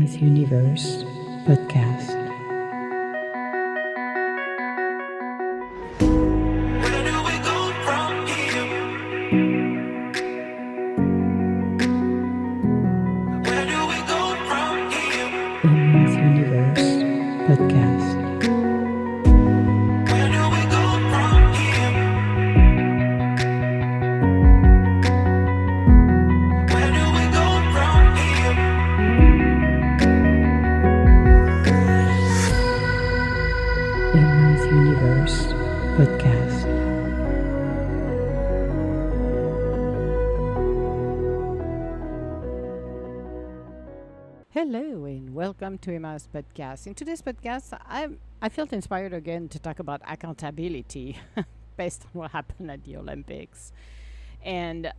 Miss Universe podcast. Where do we go from here? Where do we go from here? Miss Universe podcast. Where do we go from here? Where do we go from here? Miss Universe podcast. Hello and welcome to Emma's podcast. In today's podcast, I felt inspired again to talk about accountability based on what happened at the Olympics, and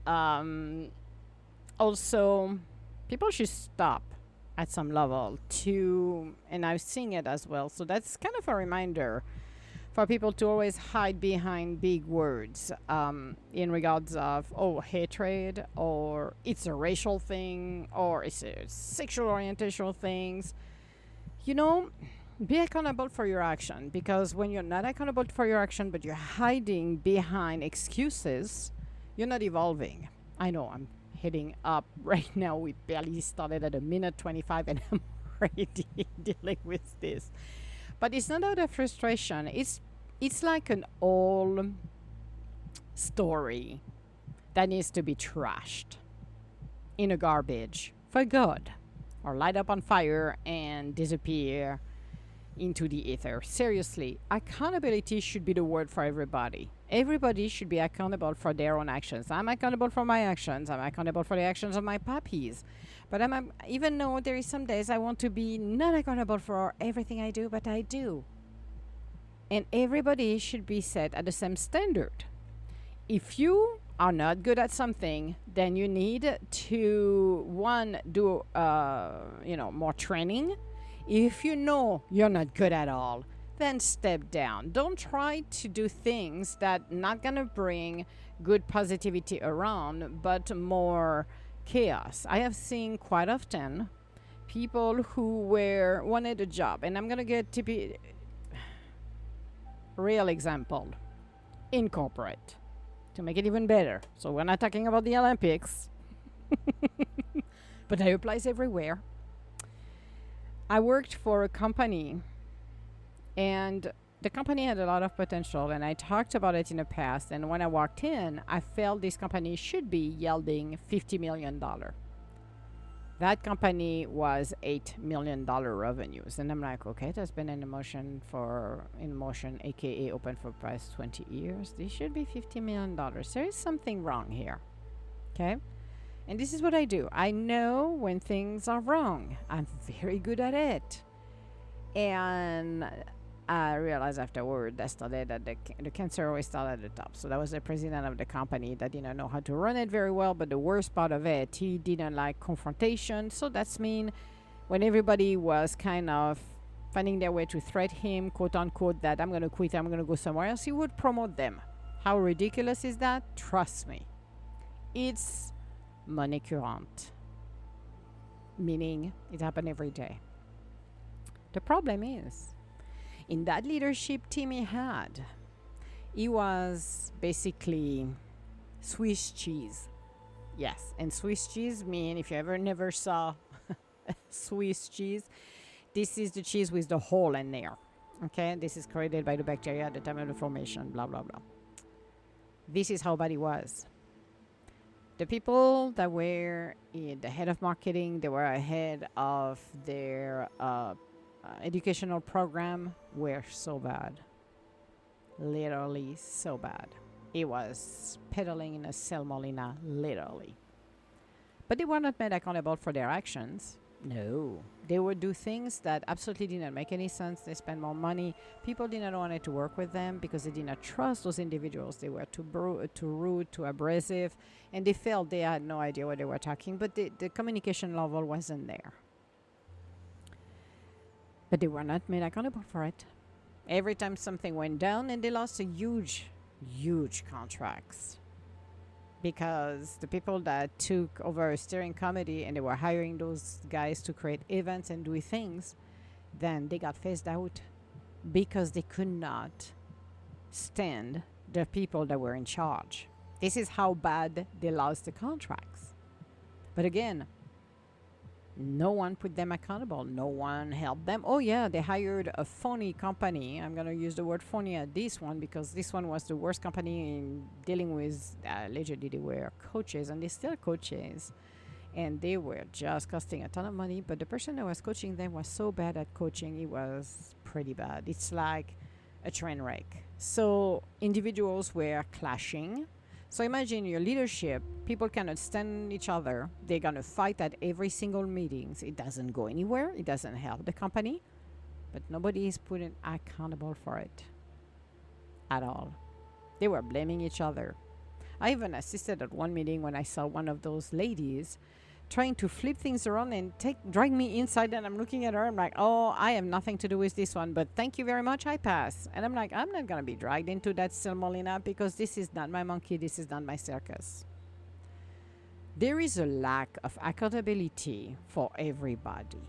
also people should stop at some level to, and I've seen it as well. So that's kind of a reminder for people to always hide behind big words in regards of hatred, or it's a racial thing, or it's a sexual orientation things. You know, be accountable for your action, because when you're not accountable for your action but you're hiding behind excuses, you're not evolving. I know I'm heading up right now. We barely started at a minute 25 and I'm already dealing with this. But it's not out of frustration. It's like an old story that needs to be trashed in a garbage for good, or light up on fire and disappear into the ether. Seriously, accountability should be the word for everybody. Everybody should be accountable for their own actions. I'm accountable for my actions. I'm accountable for the actions of my puppies. But even though there is some days I want to be not accountable for everything I do, but I do. And everybody should be set at the same standard. If you are not good at something, then you need to, one, do more training. If you know you're not good at all, then step down. Don't try to do things that not gonna bring good positivity around, but more chaos. I have seen quite often people who wanted a job, and I'm gonna get to be real example in corporate to make it even better. So we're not talking about the Olympics, but it applies everywhere. I worked for a company, and the company had a lot of potential, and I talked about it in the past. And when I walked in, I felt this company should be yielding $50 million. That company was $8 million revenues. And I'm like, okay, that's been in motion, aka open for past 20 years. This should be $50 million. There is something wrong here. Okay? And this is what I do. I know when things are wrong. I'm very good at it. And I realized afterward that the cancer always started at the top. So that was the president of the company that didn't know how to run it very well. But the worst part of it, he didn't like confrontation. So that's mean when everybody was kind of finding their way to threat him, quote unquote, that I'm going to quit, I'm going to go somewhere else, he would promote them. How ridiculous is that? Trust me. It's monnaie courante, meaning it happened every day. The problem is, in that leadership team he was basically Swiss cheese. Yes, and Swiss cheese mean, if you ever never saw Swiss cheese, this is the cheese with the hole in there. Okay, this is created by the bacteria at the time of the formation, blah, blah, blah. This is how bad it was. The people that were in the head of marketing, they were ahead of their educational program, were so bad. Literally so bad. It was pedaling in a salmonella, literally. But they were not made accountable for their actions. No. They would do things that absolutely didn't make any sense. They spent more money. People didn't want to work with them because they did not trust those individuals. They were too rude, too abrasive, and they felt they had no idea what they were talking, but the communication level wasn't there. But they were not made accountable for it. Every time something went down, and they lost a huge contracts. because the people that took over a steering committee and they were hiring those guys to create events and do things, then they got phased out because they could not stand the people that were in charge. This is how bad they lost the contracts. But again, no one put them accountable. No one helped them. Oh, yeah, they hired a phony company. I'm going to use the word phony at this one because this one was the worst company in dealing with, allegedly, they were coaches, and they're still coaches. And they were just costing a ton of money. But the person that was coaching them was so bad at coaching, it was pretty bad. It's like a train wreck. So individuals were clashing. So imagine your leadership, people cannot stand each other. They're going to fight at every single meetings. It doesn't go anywhere. It doesn't help the company. But nobody is put accountable for it at all. They were blaming each other. I even assisted at one meeting when I saw one of those ladies trying to flip things around and drag me inside, and I'm looking at her. I'm like, oh, I have nothing to do with this one, but thank you very much, I pass. And I'm like, I'm not going to be dragged into that Molina because this is not my monkey, this is not my circus. There is a lack of accountability for everybody.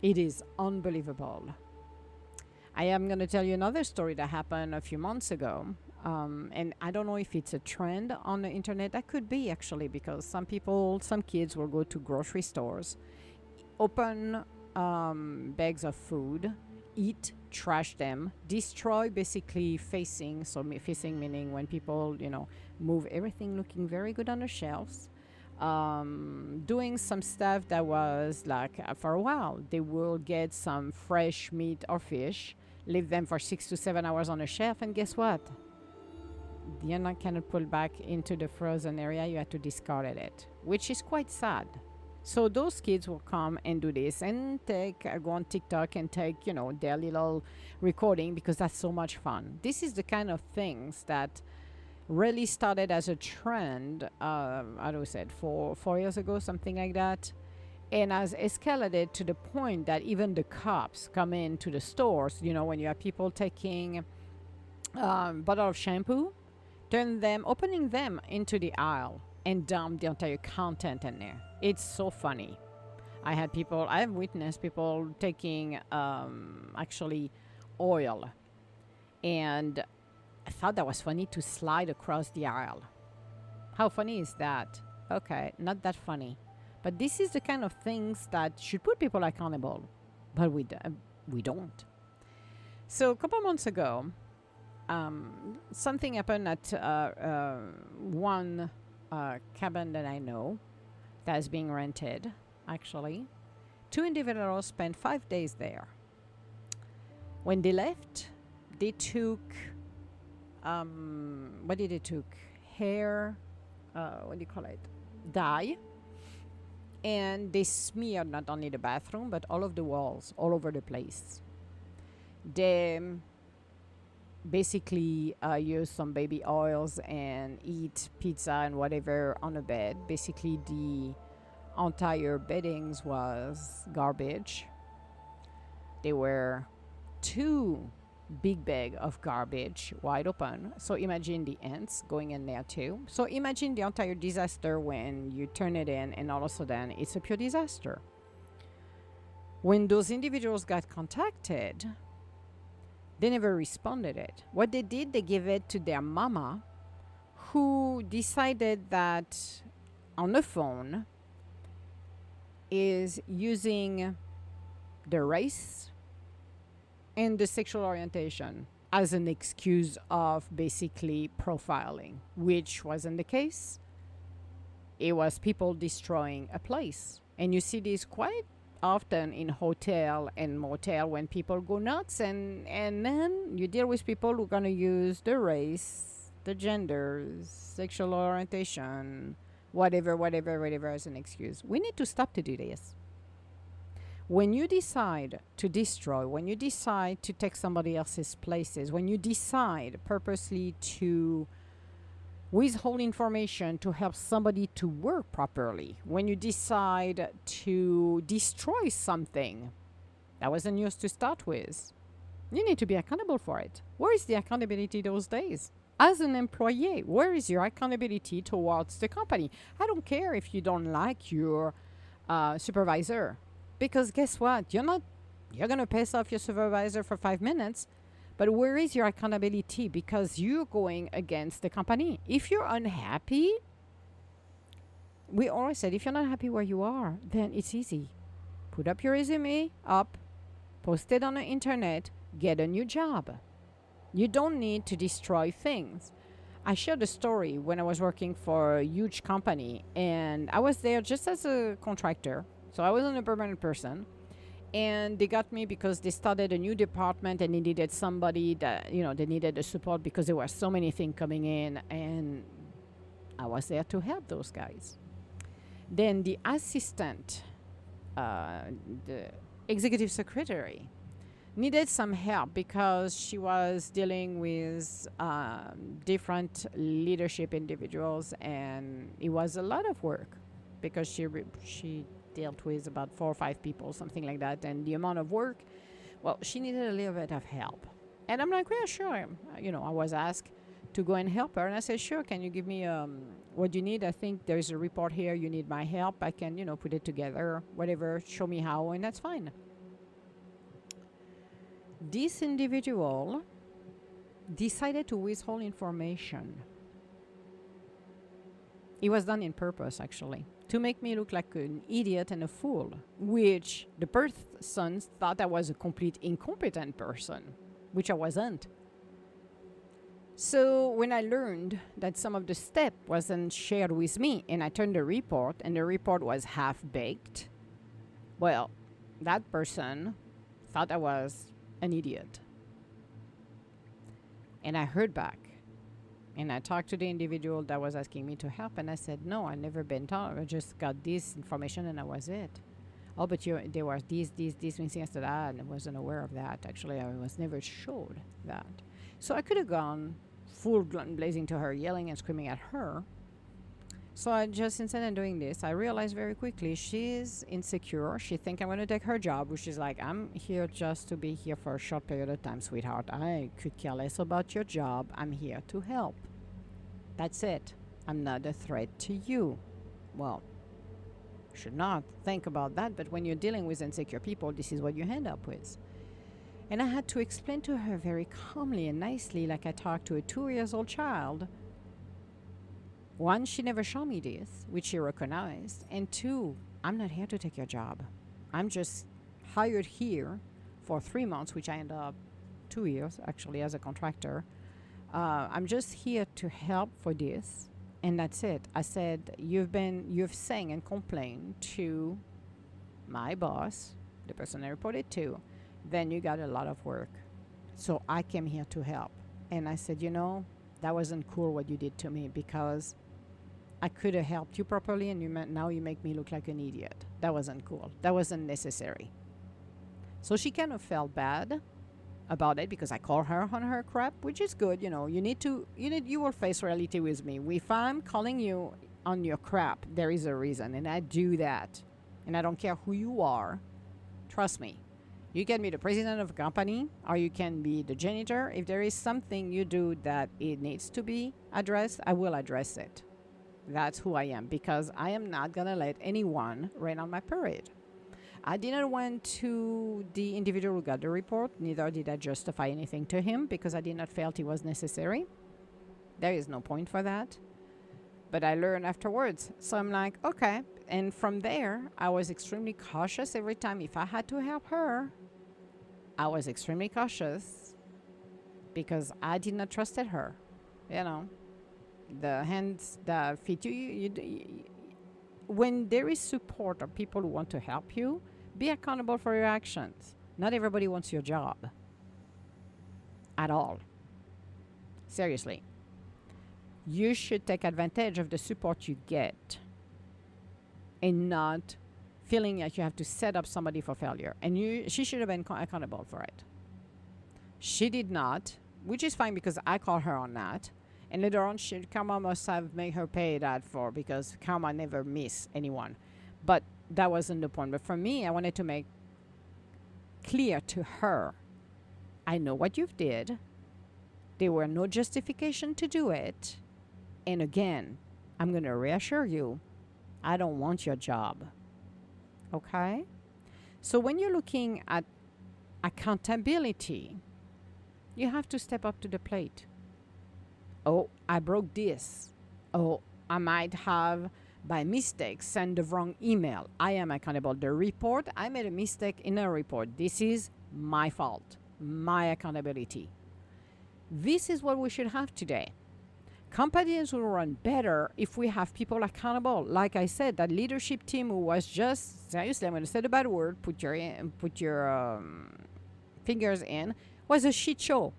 It is unbelievable. I am going to tell you another story that happened a few months ago. And I don't know if it's a trend on the internet. That could be, actually, because some kids will go to grocery stores, open bags of food, eat, trash them, destroy, basically facing meaning when people, move everything looking very good on the shelves. Doing some stuff that was like, for a while, they will get some fresh meat or fish, leave them for 6 to 7 hours on a shelf, and guess what? You're not cannot pull back into the frozen area. You have to discard it, which is quite sad. So those kids will come and do this and go on TikTok and take, their little recording because that's so much fun. This is the kind of things that really started as a trend, I don't know, said 4 years ago, something like that. And has escalated to the point that even the cops come into the stores, when you have people taking bottle of shampoo, opening them into the aisle and dump the entire content in there. It's so funny. I have witnessed people taking actually oil, and I thought that was funny to slide across the aisle. How funny is that? Okay, not that funny. But this is the kind of things that should put people accountable, but we don't. So a couple months ago, something happened at one cabin that I know that is being rented, actually. 2 individuals spent 5 days there. When they left, they took, what did they took? Hair, what do you call it? Dye. And they smeared not only the bathroom, but all of the walls, all over the place. They basically use some baby oils and eat pizza and whatever on the bed. Basically, the entire beddings was garbage. There were 2 big bag of garbage wide open. So imagine the ants going in there too. So imagine the entire disaster when you turn it in and all of a sudden it's a pure disaster. When those individuals got contacted, they never responded it. What they did, they gave it to their mama, who decided that on the phone is using the race and the sexual orientation as an excuse of basically profiling, which wasn't the case. It was people destroying a place. And you see this quite often in hotel and motel when people go nuts, and then you deal with people who are going to use the race, the genders, sexual orientation, whatever as an excuse. We need to stop to do this. When you decide to destroy, when you decide to take somebody else's places, when you decide purposely to withhold information to help somebody to work properly, when you decide to destroy something that wasn't yours to start with, you need to be accountable for it. Where is the accountability those days? as an employee, where is your accountability towards the company? I don't care if you don't like your supervisor, because guess what? You're going to piss off your supervisor for 5 minutes, but where is your accountability? Because you're going against the company. If you're unhappy, we always said, if you're not happy where you are, then it's easy. Put up your resume up, post it on the internet, get a new job. You don't need to destroy things. I shared a story when I was working for a huge company, and I was there just as a contractor. So I wasn't a permanent person. And they got me because they started a new department and they needed somebody that, they needed the support because there were so many things coming in, and I was there to help those guys. Then the assistant, the executive secretary, needed some help because she was dealing with different leadership individuals, and it was a lot of work because she dealt with about 4 or 5 people, something like that, and the amount of work, well, she needed a little bit of help. And I'm like, yeah, sure. I was asked to go and help her, and I said, sure, can you give me what you need? I think there's a report here, you need my help. I can, put it together, whatever, show me how, and that's fine. This individual decided to withhold information. It was done in purpose, actually, to make me look like an idiot and a fool, which the person thought I was a complete incompetent person, which I wasn't. So when I learned that some of the step wasn't shared with me, and I turned the report, and the report was half-baked, well, that person thought I was an idiot. And I heard back, and I talked to the individual that was asking me to help, and I said, no, I never been taught. I just got this information, and that was it. Oh, but there was these missing after that, and I wasn't aware of that. Actually, I was never showed that. So I could have gone full blazing to her, yelling and screaming at her. So I just, instead of doing this, I realized very quickly she's insecure. She thinks I'm going to take her job, which is like, I'm here just to be here for a short period of time, sweetheart. I could care less about your job. I'm here to help. That's it. I'm not a threat to you. Well, should not think about that, but when you're dealing with insecure people, this is what you end up with. And I had to explain to her very calmly and nicely, like I talked to a 2-year-old child. One, she never showed me this, which she recognized. And 2, I'm not here to take your job. I'm just hired here for 3 months, which I ended up 2 years, actually, as a contractor. I'm just here to help for this, and that's it. I said, you've sang and complained to my boss, the person I reported to, then you got a lot of work. So I came here to help. And I said, that wasn't cool what you did to me, because I could have helped you properly, and now you make me look like an idiot. That wasn't cool. That wasn't necessary. So she kind of felt bad about it, because I called her on her crap, which is good. You will face reality with me. If I'm calling you on your crap, there is a reason, and I do that. And I don't care who you are. Trust me. You can be the president of a company, or you can be the janitor. If there is something you do that it needs to be addressed, I will address it. That's who I am, because I am not going to let anyone rain on my parade. I didn't went to the individual who got the report, neither did I justify anything to him, because I did not felt it was necessary. There is no point for that. But I learned afterwards. So I'm like, okay. And from there, I was extremely cautious every time. If I had to help her, I was extremely cautious, because I did not trust her. The hands that feed you, when there is support or people who want to help you, be accountable for your actions. Not everybody wants your job. At all. Seriously. You should take advantage of the support you get, and not feeling like you have to set up somebody for failure. And she should have been accountable for it. She did not, which is fine, because I called her on that. And later on, Karma must have made her pay that for, because Karma never miss anyone. But that wasn't the point. But for me, I wanted to make clear to her, I know what you've did. There were no justification to do it. And again, I'm going to reassure you, I don't want your job. Okay? So when you're looking at accountability, you have to step up to the plate. Oh, I broke this. Oh, I might have by mistake sent the wrong email. I am accountable. The report, I made a mistake in a report. This is my fault, my accountability. This is what we should have today. Companies will run better if we have people accountable. Like I said, that leadership team who was just, seriously, I'm going to say the bad word, put your fingers in, was a shit show.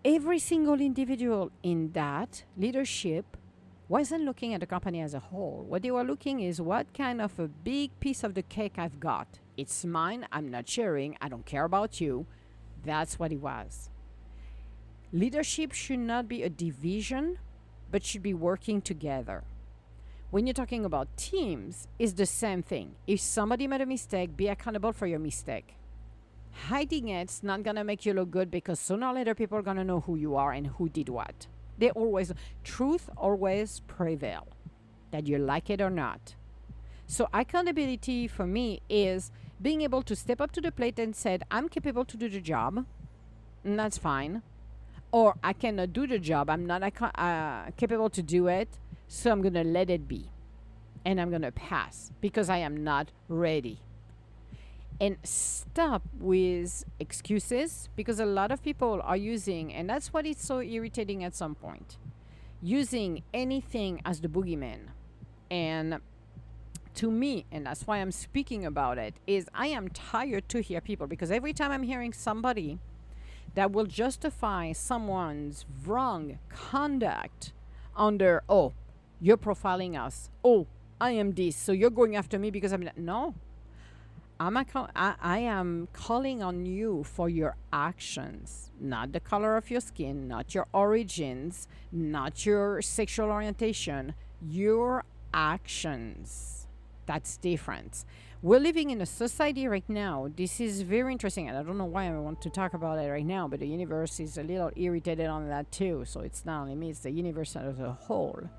Every single individual in that leadership wasn't looking at the company as a whole. What they were looking is, what kind of a big piece of the cake I've got. It's mine. I'm not sharing. I don't care about you. That's what it was. Leadership should not be a division, but should be working together. When you're talking about teams, it's the same thing. If somebody made a mistake, be accountable for your mistake. Hiding it's not going to make you look good, because sooner or later people are going to know who you are and who did what. Truth always prevail, that you like it or not. So accountability for me is being able to step up to the plate and said, I'm capable to do the job, and that's fine. Or I cannot do the job, I'm not capable to do it, so I'm going to let it be. And I'm going to pass because I am not ready. And stop with excuses, because a lot of people are using, and that's what is so irritating at some point, using anything as the boogeyman. And to me, and that's why I'm speaking about it, is I am tired to hear people, because every time I'm hearing somebody that will justify someone's wrong conduct under, oh, you're profiling us. Oh, I am this, so you're going after me because I'm not. No. I am calling on you for your actions, not the color of your skin, not your origins, not your sexual orientation, your actions. That's different. We're living in a society right now. This is very interesting, and I don't know why I want to talk about it right now, but the universe is a little irritated on that too. So it's not only me, it's the universe as a whole.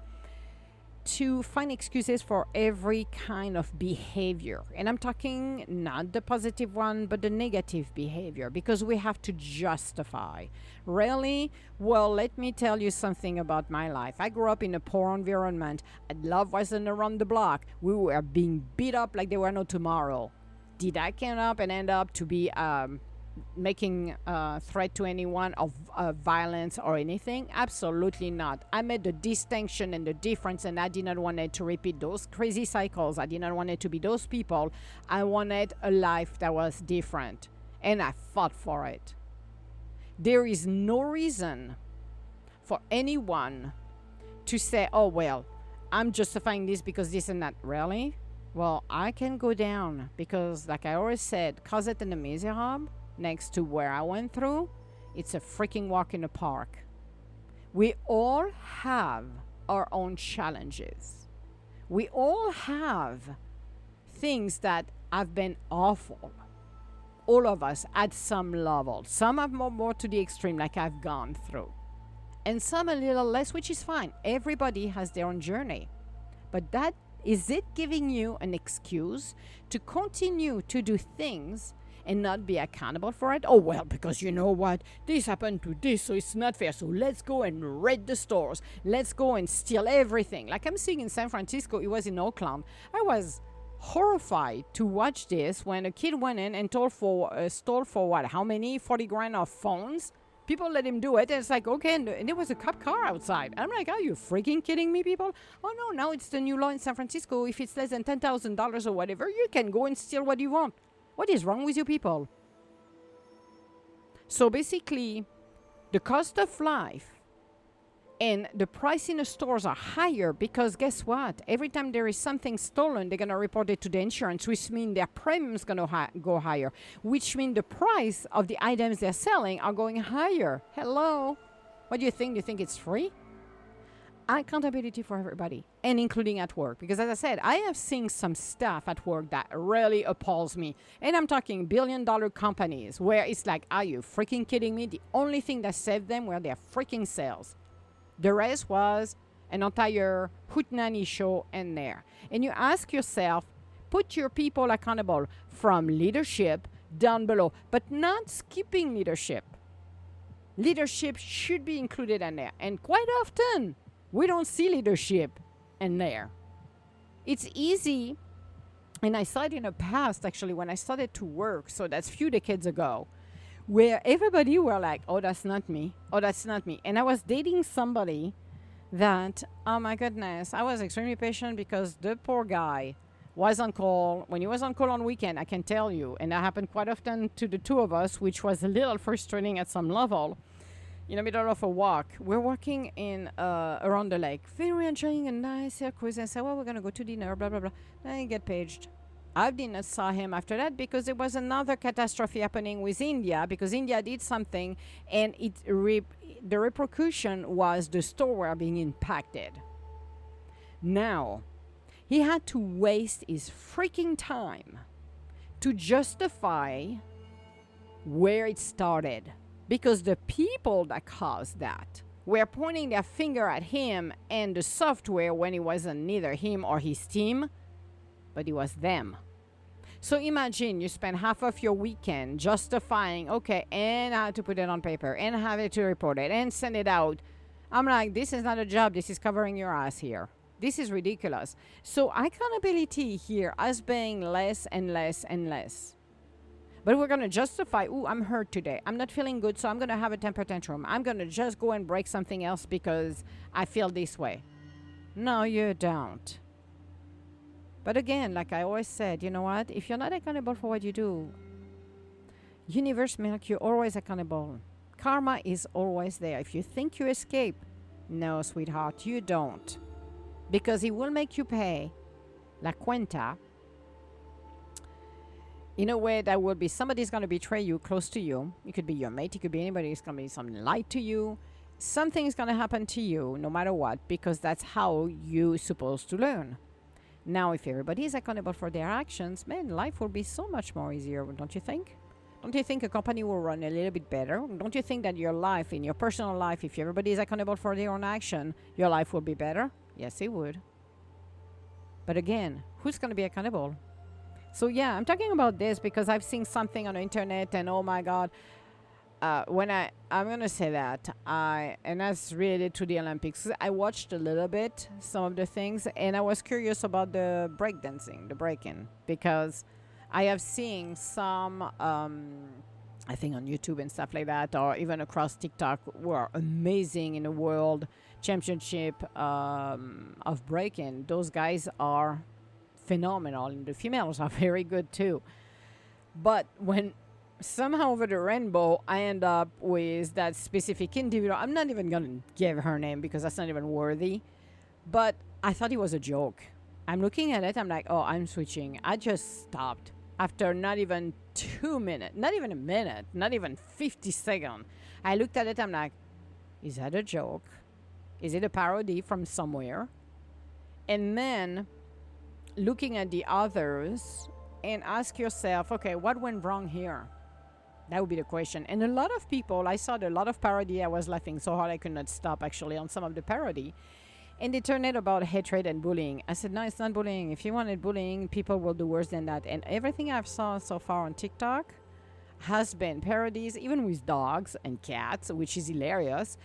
To find excuses for every kind of behavior. And I'm talking not the positive one, but the negative behavior, because we have to justify. Really? Well, let me tell you something about my life. I grew up in a poor environment. Love wasn't around the block. We were being beat up like there were no tomorrow. Did I come up and end up to be making a threat to anyone of violence or anything? Absolutely not. I made the distinction and the difference, and I did not want it to repeat those crazy cycles. I did not want it to be those people. I wanted a life that was different, and I fought for it. There is no reason for anyone to say, oh, well, I'm justifying this because this and that. Really? Well, I can go down, because like I always said, Cosette and the Miserables, next to where I went through, it's a freaking walk in the park. We all have our own challenges. We all have things that have been awful. All of us at some level. Some have more to the extreme, like I've gone through. And some a little less, which is fine. Everybody has their own journey. But that, is it giving you an excuse to continue to do things and not be accountable for it? Oh, well, because you know what? This happened to this, so it's not fair. So let's go and raid the stores. Let's go and steal everything. Like I'm seeing in San Francisco, it was in Oakland. I was horrified to watch this when a kid went in and stole for what? How many? 40 grand of phones? People let him do it. And it's like, okay, and there was a cop car outside. I'm like, are you freaking kidding me, people? Oh, no, now it's the new law in San Francisco. If it's less than $10,000 or whatever, you can go and steal what you want. What is wrong with you people? So basically, the cost of life and the price in the stores are higher because guess what? Every time there is something stolen, they're going to report it to the insurance, which means their premiums going to go higher, which means the price of the items they're selling are going higher. Hello? What do you think? Do you think it's free? accountability for everybody, and including at work. Because as I said, I have seen some stuff at work that really appalls me. And I'm talking billion-dollar companies where it's like, are you freaking kidding me? The only thing that saved them were their freaking sales. The rest was an entire hootenanny show in there. And you ask yourself, put your people accountable from leadership down below, but not skipping leadership. Leadership should be included in there. And quite often, we don't see leadership in there. It's easy, and I saw it in the past, actually, when I started to work, so that's a few decades ago, where everybody were like, oh, that's not me. Oh, that's not me. And I was dating somebody that, oh my goodness, I was extremely patient because the poor guy was on call. When he was on call on weekend, I can tell you, and that happened quite often to the two of us, which was a little frustrating at some level. In the middle of a walk, we're walking in around the lake, very enjoying a nice cruise, and I said, well, we're going to go to dinner, blah, blah, blah. Then I get paged. I did not saw him after that because there was another catastrophe happening with India, because India did something, and the repercussion was the store were being impacted. Now, he had to waste his freaking time to justify where it started, because the people that caused that were pointing their finger at him and the software when it wasn't neither him or his team, but it was them. So imagine you spend half of your weekend justifying, okay, and I have to put it on paper and have it to report it and send it out. I'm like, this is not a job. This is covering your ass here. This is ridiculous. So accountability here as being less and less and less. But we're going to justify, ooh, I'm hurt today. I'm not feeling good, so I'm going to have a temper tantrum. I'm going to just go and break something else because I feel this way. No, you don't. But again, like I always said, you know what? If you're not accountable for what you do, universe make you always accountable. Karma is always there. If you think you escape, no, sweetheart, you don't. Because it will make you pay la cuenta in a way that will be somebody's going to betray you close to you. It could be your mate. It could be anybody. It's going to be something lied to you. Something is going to happen to you no matter what, because that's how you're supposed to learn. Now, if everybody is accountable for their actions, man, life will be so much more easier, don't you think? Don't you think a company will run a little bit better? Don't you think that your life, in your personal life, if everybody is accountable for their own action, your life will be better? Yes, it would. But again, who's going to be accountable? So yeah, I'm talking about this because I've seen something on the internet, and oh my God, I'm gonna say that and that's related to the Olympics. I watched a little bit some of the things, and I was curious about the breakdancing, the breaking, because I have seen some, I think on YouTube and stuff like that, or even across TikTok, were amazing in the world championship of breaking. Those guys are phenomenal, and the females are very good too. But when somehow over the rainbow I end up with that specific individual, I'm not even gonna give her name because that's not even worthy, but I thought it was a joke. I'm looking at it, I'm like, oh, I'm switching. I just stopped after not even 2 minutes, not even a minute, not even 50 seconds. I looked at it, I'm like, is that a joke? Is it a parody from somewhere? And then looking at the others and ask yourself, okay, what went wrong here? That would be the question. And a lot of people, I saw a lot of parody. I was laughing so hard I could not stop actually on some of the parody. And they turned it about hatred and bullying. I said, no, it's not bullying. If you wanted bullying, people will do worse than that. And everything I've saw so far on TikTok has been parodies, even with dogs and cats, which is hilarious.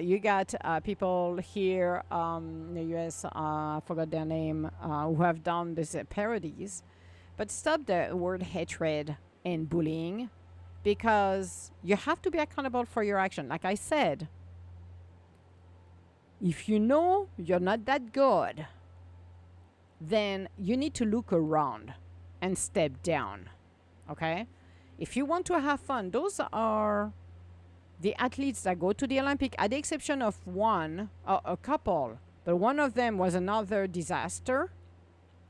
You got people here in the US, I forgot their name, who have done these parodies. But stop the word hatred and bullying, because you have to be accountable for your action. Like I said, if you know you're not that good, then you need to look around and step down, okay? If you want to have fun, those are the athletes that go to the Olympic, at the exception of one, a couple, but one of them was another disaster,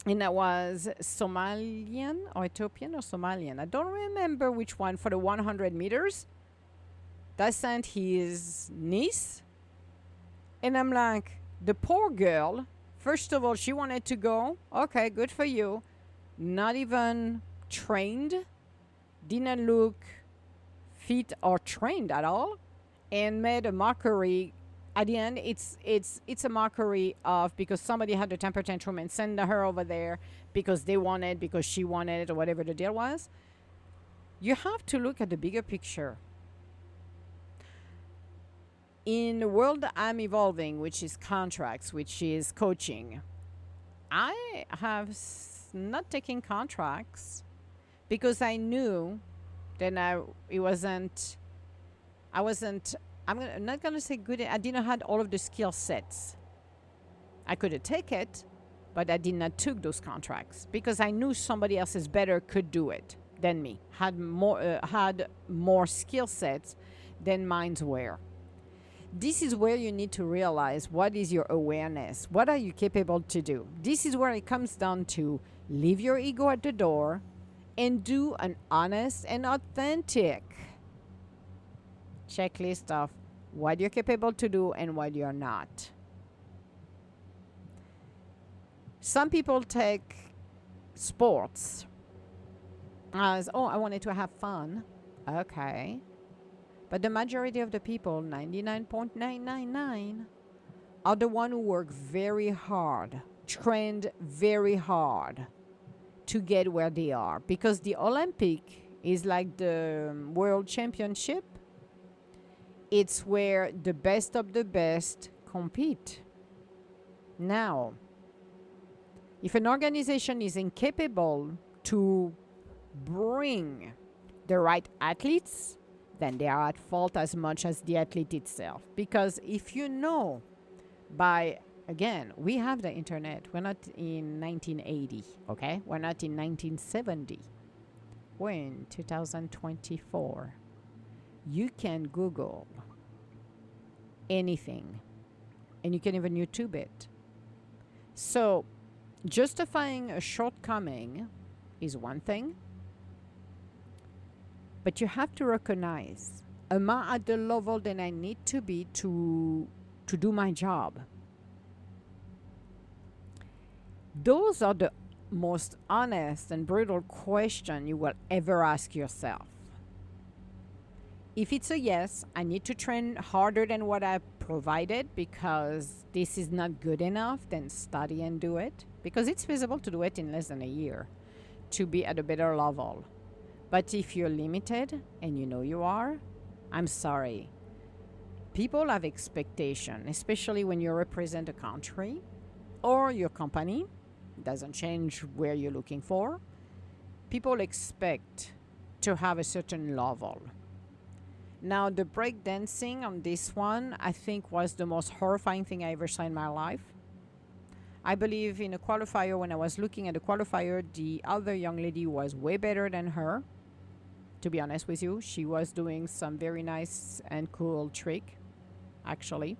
and that was Somalian or Ethiopian or Somalian. I don't remember which one, for the 100 meters. That sent his niece. And I'm like, The poor girl, first of all, she wanted to go. Okay, good for you. Not even trained, didn't look fit or trained at all, and made a mockery. At the end, it's a mockery of because somebody had a temper tantrum and send her over there because they wanted, because she wanted, or whatever the deal was. You have to look at the bigger picture. In the world I'm evolving, which is contracts, which is coaching, I have not taken contracts because I knew that it wasn't, I wasn't, I'm not going to say good. I didn't have all of the skill sets. I could have taken it, but I did not took those contracts because I knew somebody else is better could do it than me, had more skill sets than mine's were. This is where you need to realize what is your awareness. What are you capable to do? This is where it comes down to leave your ego at the door and do an honest and authentic checklist of what you're capable to do and what you're not. Some people take sports as, oh, I wanted to have fun. Okay. But the majority of the people, 99.999, are the one who work very hard, trained very hard to get where they are. Because the Olympic is like the World Championship. It's where the best of the best compete. Now, if an organization is incapable to bring the right athletes, then they are at fault as much as the athlete itself. Because if you know again, we have the internet. We're not in 1980, okay? We're not in 1970. We're in 2024. You can Google anything, and you can even YouTube it. So, justifying a shortcoming is one thing, but you have to recognize, am I at the level that I need to be to do my job? Those are the most honest and brutal question you will ever ask yourself. If it's a yes, I need to train harder than what I provided because this is not good enough, then study and do it. Because it's feasible to do it in less than a year to be at a better level. But if you're limited, and you know you are, I'm sorry. People have expectation, especially when you represent a country or your company. It doesn't change where you're looking for. People expect to have a certain level. Now, the breakdancing on this one, I think, was the most horrifying thing I ever saw in my life. I believe in a qualifier, when I was looking at the qualifier, the other young lady was way better than her. To be honest with you, she was doing some very nice and cool trick, actually.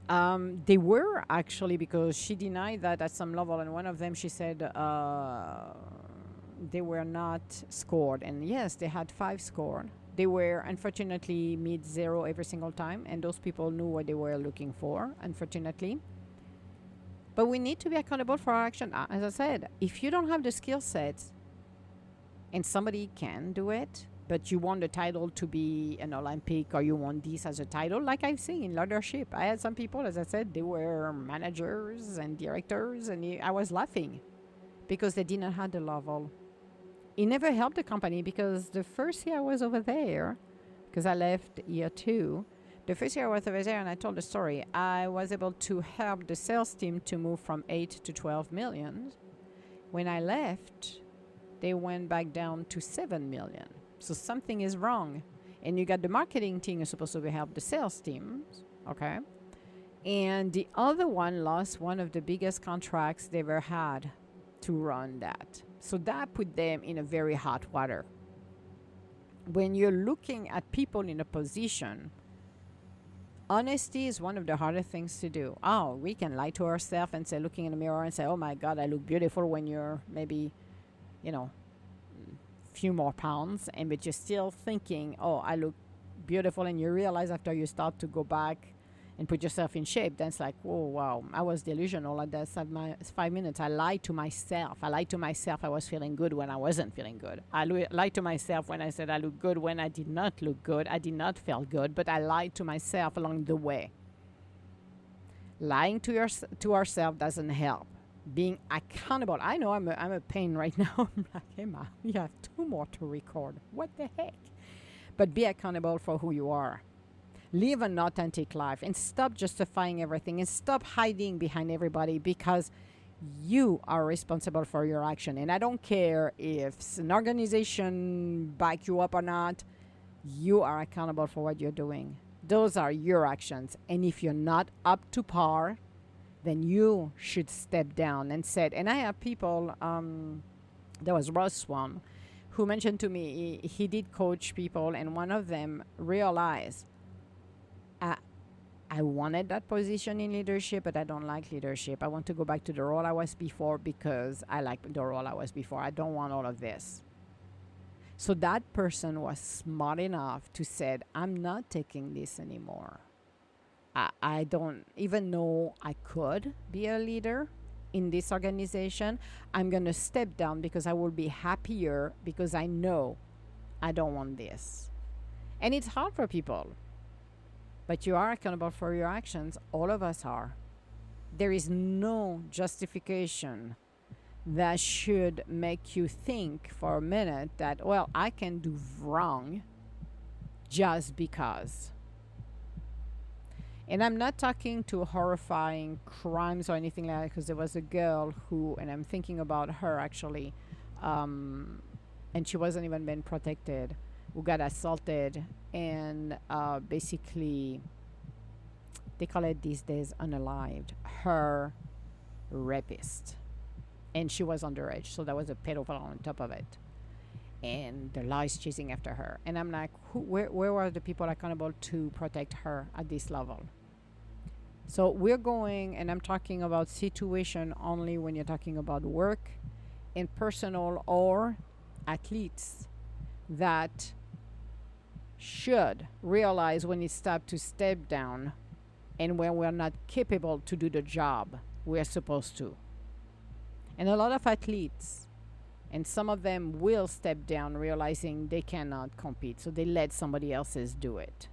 They were actually, because she denied that at some level, and one of them, she said they were not scored. And yes, they had 5 scored. They were, unfortunately, mid-0 every single time, and those people knew what they were looking for, unfortunately. But we need to be accountable for our action. As I said, if you don't have the skill sets, and somebody can do it, but you want the title to be an Olympic, or you want this as a title, like I've seen in leadership. I had some people, as I said, they were managers and directors, and I was laughing because they didn't have the level. It never helped the company because the first year I was over there, because I left year 2, the first year I was over there, and I told the story, I was able to help the sales team to move from 8 to 12 million. When I left, they went back down to 7 million. So something is wrong. And you got the marketing team who's supposed to help the sales teams, okay? And the other one lost one of the biggest contracts they ever had to run that. So that put them in a very hot water. When you're looking at people in a position, honesty is one of the hardest things to do. Oh, we can lie to ourselves and say, looking in the mirror and say, oh my God, I look beautiful, when you're maybe, few more pounds, but you're still thinking, oh, I look beautiful, and you realize after you start to go back and put yourself in shape, then it's like, whoa, wow, I was delusional at that 5 minutes. I lied to myself. I lied to myself I was feeling good when I wasn't feeling good. I lied to myself when I said I look good when I did not look good. I did not feel good, but I lied to myself along the way. Lying to ourselves doesn't help. Being accountable. I know I'm a pain right now. I'm like, Emma, you have 2 more to record. What the heck? But be accountable for who you are. Live an authentic life and stop justifying everything and stop hiding behind everybody, because you are responsible for your action. And I don't care if an organization back you up or not, you are accountable for what you're doing. Those are your actions. And if you're not up to par, then you should step down and said. And I have people, there was Ross Swan, who mentioned to me he did coach people, and one of them realized, I wanted that position in leadership, but I don't like leadership. I want to go back to the role I was before because I like the role I was before. I don't want all of this. So that person was smart enough to say, I'm not taking this anymore. I don't even know I could be a leader in this organization. I'm going to step down because I will be happier, because I know I don't want this. And it's hard for people. But you are accountable for your actions. All of us are. There is no justification that should make you think for a minute that, well, I can do wrong just because. And I'm not talking to horrifying crimes or anything like that, because there was a girl who, and I'm thinking about her actually, and she wasn't even being protected, who got assaulted, and basically, they call it these days unalived, her rapist. And she was underage, so there was a pedophile on top of it. And the law is chasing after her. And I'm like, where were the people accountable to protect her at this level? So we're going, and I'm talking about situation only when you're talking about work and personal, or athletes that should realize when it's time to step down and when we're not capable to do the job we're supposed to. And a lot of athletes, and some of them will step down realizing they cannot compete, so they let somebody else's do it.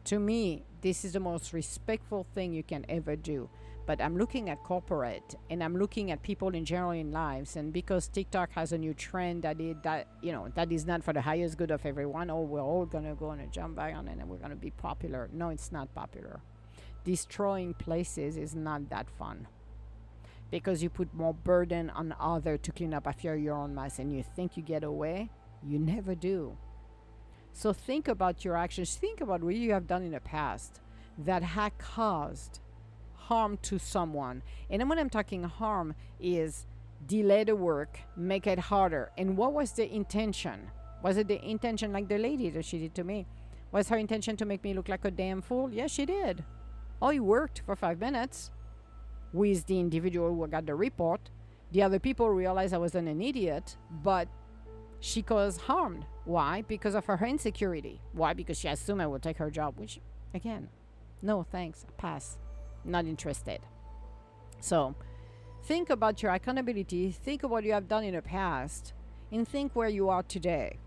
To me, this is the most respectful thing you can ever do. But I'm looking at corporate, and I'm looking at people in general in lives, and because TikTok has a new trend that is not for the highest good of everyone. Oh, we're all gonna go on a jump back on it and we're gonna be popular. No, it's not popular. Destroying places is not that fun, because you put more burden on others to clean up after your own mess, and you think you get away. You never do. So think about your actions. Think about what you have done in the past that had caused harm to someone. And when I'm talking harm, is delay the work, make it harder. And what was the intention? Was it the intention, like the lady that she did to me? Was her intention to make me look like a damn fool? Yes, she did. Oh, it worked for 5 minutes with the individual who got the report. The other people realized I wasn't an idiot, but she caused harm. Why? Because of her insecurity. Why? Because she assumed I would take her job, which, again, no thanks, pass, not interested. So think about your accountability, think of what you have done in the past, and think where you are today.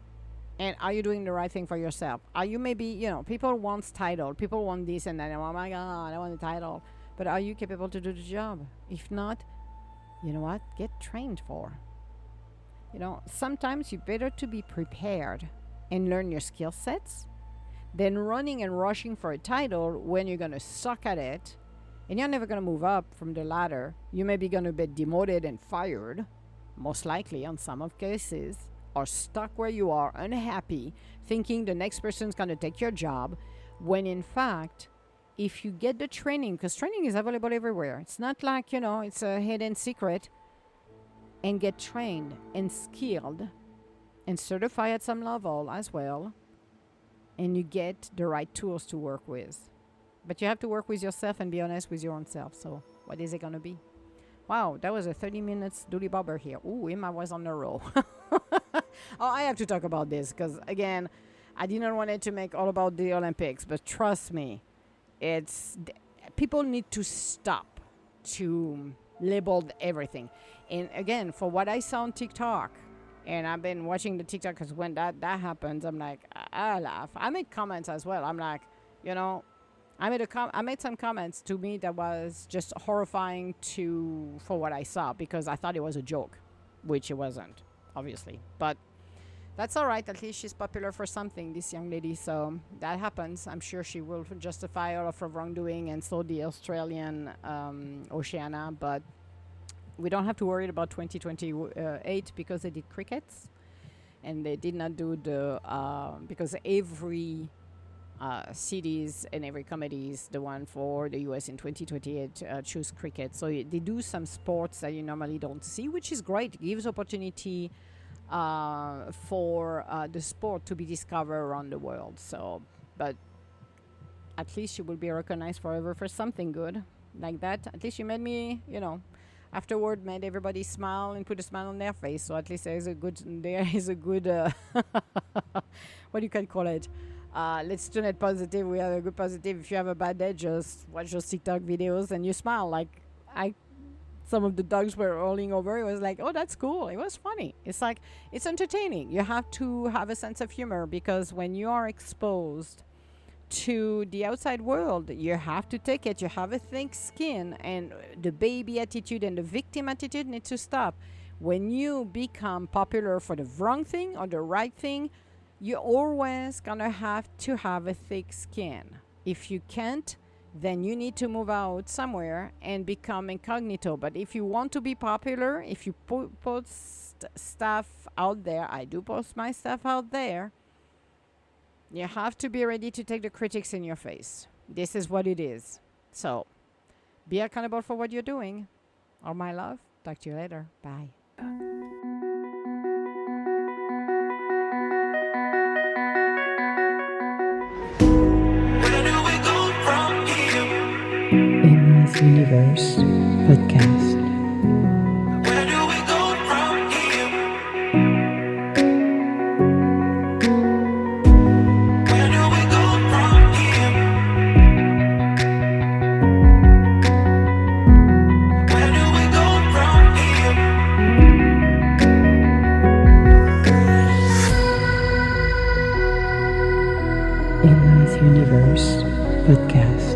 And are you doing the right thing for yourself? Are you maybe, people want title, people want this and that, oh my God, I want a title. But are you capable to do the job? If not, you know what? Get trained for. Sometimes you better to be prepared and learn your skill sets than running and rushing for a title when you're going to suck at it and you're never going to move up from the ladder. You may be going to be demoted and fired, most likely on some of cases, or stuck where you are, unhappy, thinking the next person's going to take your job, when in fact, if you get the training, because training is available everywhere. It's not like, it's a hidden secret. And get trained and skilled and certified at some level as well. And you get the right tools to work with. But you have to work with yourself and be honest with your own self. So what is it going to be? Wow, that was a 30 minutes doody bobber here. Ooh, Emma was on the roll. Oh, I have to talk about this because, again, I didn't want it to make all about the Olympics. But trust me, People need to stop to label everything. And again, for what I saw on TikTok, and I've been watching the TikTok because when that happens, I'm like, I laugh. I made comments as well. I'm like, I made some comments to me that was just horrifying for what I saw because I thought it was a joke, which it wasn't, obviously. But that's all right. At least she's popular for something, this young lady. So that happens. I'm sure she will justify all of her wrongdoing, and so the Australian Oceania. But we don't have to worry about 2028 because they did crickets, and they did not do the because every cities and every committees, the one for the US in 2028 choose cricket. So they do some sports that you normally don't see, which is great. It gives opportunity for the sport to be discovered around the world. So, but at least you will be recognized forever for something good like that. At least you made me, afterward made everybody smile and put a smile on their face. So at least there is a good what you can call it. Let's turn it positive. We have a good positive. If you have a bad day, just watch those TikTok videos and you smile. Like some of the dogs were rolling over. It was like, oh, that's cool. It was funny. It's like, it's entertaining. You have to have a sense of humor because when you are exposed to the outside world, you have to take it. You have a thick skin, and the baby attitude and the victim attitude need to stop. When you become popular for the wrong thing or the right thing, you're always gonna have to have a thick skin. If you can't, then you need to move out somewhere and become incognito. But if you want to be popular, if you post stuff out there, I do post my stuff out there, you have to be ready to take the critics in your face. This is what it is. So be accountable for what you're doing. All my love. Talk to you later. Bye. Where do we go from here? Emma's Universe Podcast. Where do we go from here? Where do we go from here? Where do we go from here? Emma's Universe Podcast.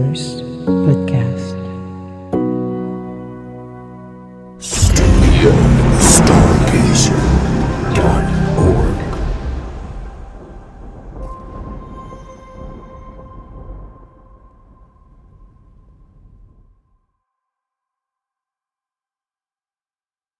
Universe Podcast. Yeah.